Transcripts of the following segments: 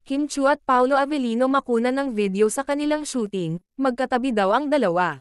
Kim Chu at Paolo Avellino makuna ng video sa kanilang shooting, magkatabi daw ang dalawa.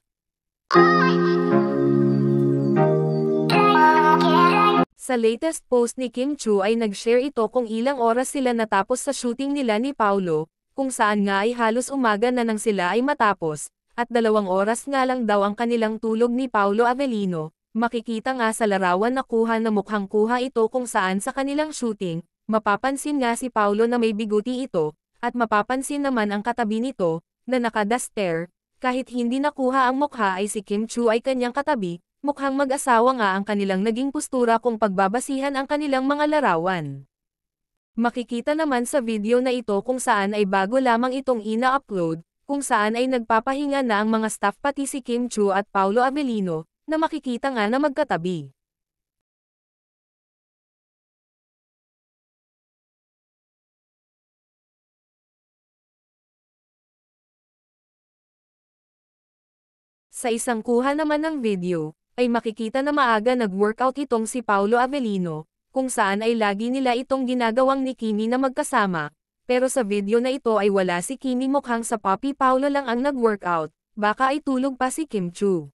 Sa latest post ni Kim Chu ay nag-share ito kung ilang oras sila natapos sa shooting nila ni Paolo, kung saan nga ay halos umaga na nang sila ay matapos, at 2 oras nga lang daw ang kanilang tulog ni Paolo Avellino. Makikita nga sa larawan na kuha na mukhang kuha ito kung saan sa kanilang shooting, mapapansin nga si Paolo na may biguti ito, at mapapansin naman ang katabi nito, na naka-duster. Kahit hindi nakuha ang mukha ay si Kim Chu ay kanyang katabi, mukhang mag-asawa nga ang kanilang naging postura kung pagbabasihan ang kanilang mga larawan. Makikita naman sa video na ito kung saan ay bago lamang itong ina-upload, kung saan ay nagpapahinga na ang mga staff pati si Kim Chu at Paolo Avellino, na makikita nga na magkatabi. Sa isang kuha naman ng video, ay makikita na maaga nag-workout itong si Paolo Avellino, kung saan ay lagi nila itong ginagawang ni Kimi na magkasama, pero sa video na ito ay wala si Kimi, mukhang sa Papi Paolo lang ang nag-workout, baka ay tulog pa si Kim Chu.